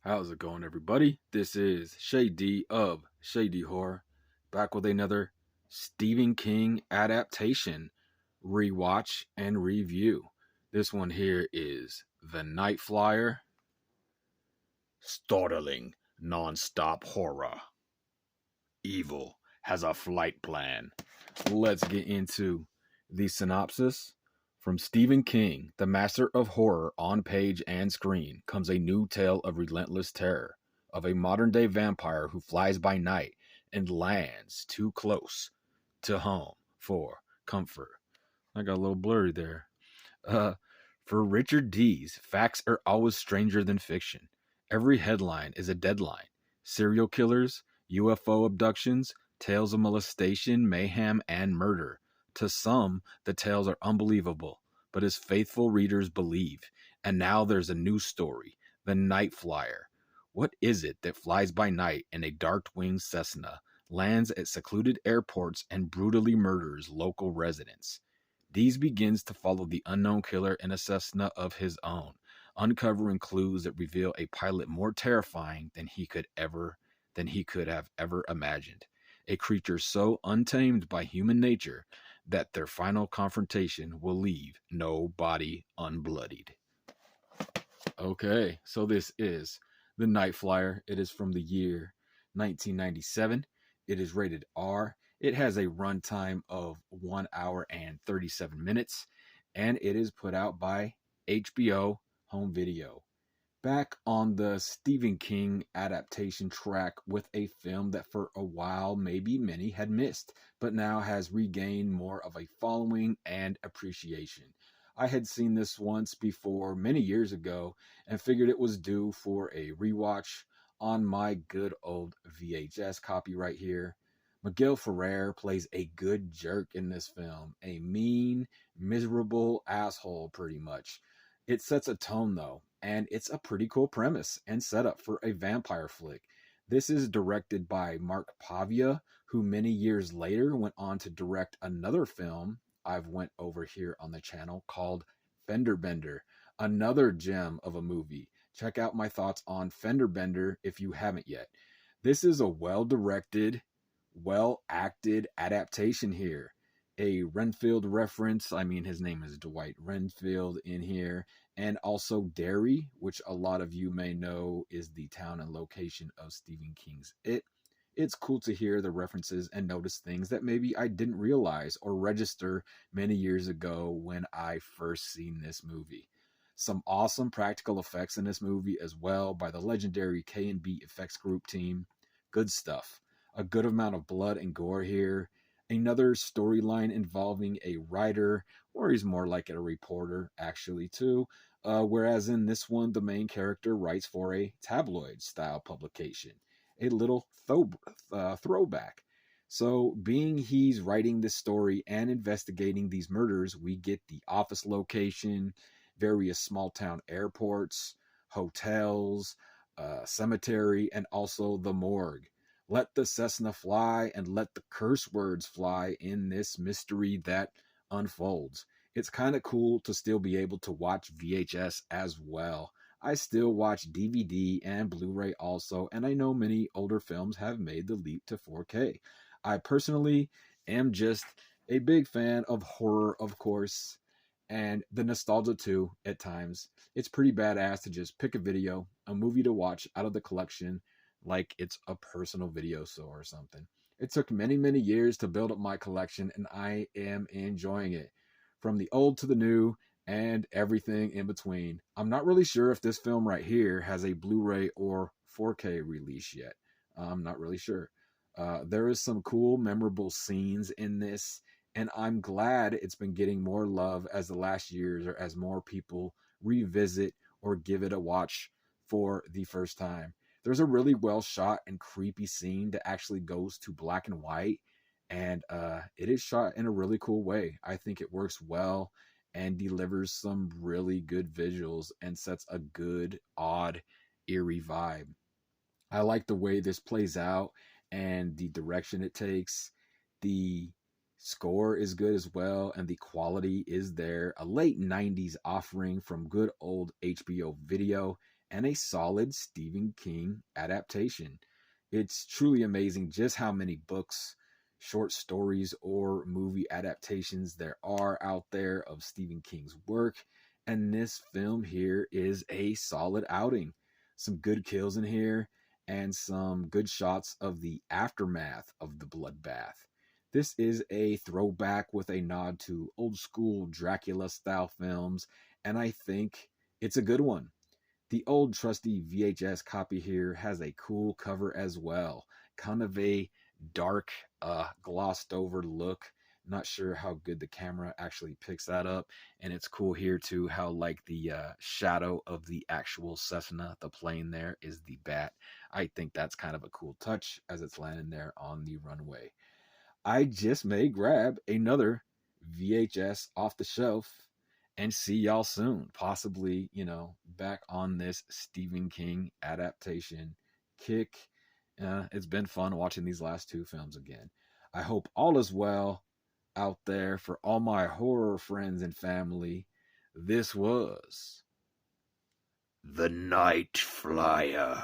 How's it going, everybody? This is Shady of Shady Horror, back with another Stephen King adaptation rewatch and review. This one here is The Night Flier. Startling, non-stop horror. Evil has a flight plan. Let's get into the synopsis. From Stephen King, the master of horror on page and screen, comes a new tale of relentless terror, of a modern day vampire who flies by night and lands too close to home for comfort. I got a little blurry there. Uh, for Richard Dees, facts are always stranger than fiction. Every headline is a deadline. Serial killers, UFO abductions, tales of molestation, mayhem, and murder. To some, the tales are unbelievable, but his faithful readers believe. And now there's a new story, The Night Flier. What is it that flies by night in a dark-winged Cessna, lands at secluded airports, and brutally murders local residents? Dees begins to follow the unknown killer in a Cessna of his own, uncovering clues that reveal a pilot more terrifying than he could have ever imagined. A creature so untamed by human nature that their final confrontation will leave no body unbloodied. Okay, so this is The Night Flyer. It is from the year 1997. It is rated R. It has a runtime of 1 hour and 37 minutes, and it is put out by HBO Home Video. Back on the Stephen King adaptation track with a film that for a while maybe many had missed, but now has regained more of a following and appreciation. I had seen this once before many years ago and figured it was due for a rewatch on my good old VHS copy right here. Miguel Ferrer plays a good jerk in this film, a mean, miserable asshole pretty much. It sets a tone though, and it's a pretty cool premise and setup for a vampire flick. This is directed by Mark Pavia, who many years later went on to direct another film I've went over here on the channel called Fender Bender, another gem of a movie. Check out my thoughts on Fender Bender if you haven't yet. This is a well-directed, well-acted adaptation here. A Renfield reference. I mean, his name is Dwight Renfield in here, and also Derry, which a lot of you may know is the town and location of Stephen King's It. It's cool to hear the references and notice things that maybe I didn't realize or register many years ago when I first seen this movie. Some awesome practical effects in this movie as well by the legendary K&B Effects Group team. Good stuff. A good amount of blood and gore here. Another storyline involving a writer, or he's more like a reporter, actually, too. Whereas in this one, the main character writes for a tabloid style publication. A little throwback. So, being he's writing this story and investigating these murders, we get the office location, various small town airports, hotels, cemetery, and also the morgue. Let the Cessna fly and let the curse words fly in this mystery that unfolds. It's kind of cool to still be able to watch VHS as well. I still watch DVD and Blu ray also, and I know many older films have made the leap to 4K. I personally am just a big fan of horror, of course, and the nostalgia too at times. It's pretty badass to just pick a video, a movie to watch out of the collection, like it's a personal video store or something. It took many, many years to build up my collection, and I am enjoying it. From the old to the new, and everything in between. I'm not really sure if this film right here has a Blu ray or 4K release yet. I'm not really sure. There is some cool, memorable scenes in this, and I'm glad it's been getting more love as the last years or as more people revisit or give it a watch for the first time. There's a really well shot and creepy scene that actually goes to black and white, and it is shot in a really cool way. I think it works well and delivers some really good visuals and sets a good, odd, eerie vibe. I like the way this plays out and the direction it takes. The score is good as well, and the quality is there. A late 90s offering from good old HBO video, and a solid Stephen King adaptation. It's truly amazing just how many books, short stories, or movie adaptations there are out there of Stephen King's work, and this film here is a solid outing. Some good kills in here, and some good shots of the aftermath of the bloodbath. This is a throwback with a nod to old school Dracula style films, and I think it's a good one. The old trusty VHS copy here has a cool cover as well. Kind of a dark, glossed over look. Not sure how good the camera actually picks that up. And it's cool here too how like the shadow of the actual Cessna, the plane there, is the bat. I think that's kind of a cool touch as it's landing there on the runway. I just may grab another VHS off the shelf and see y'all soon. Possibly, back on this Stephen King adaptation kick. It's been fun watching these last two films again. I hope all is well out there for all my horror friends and family. This was The Night Flyer.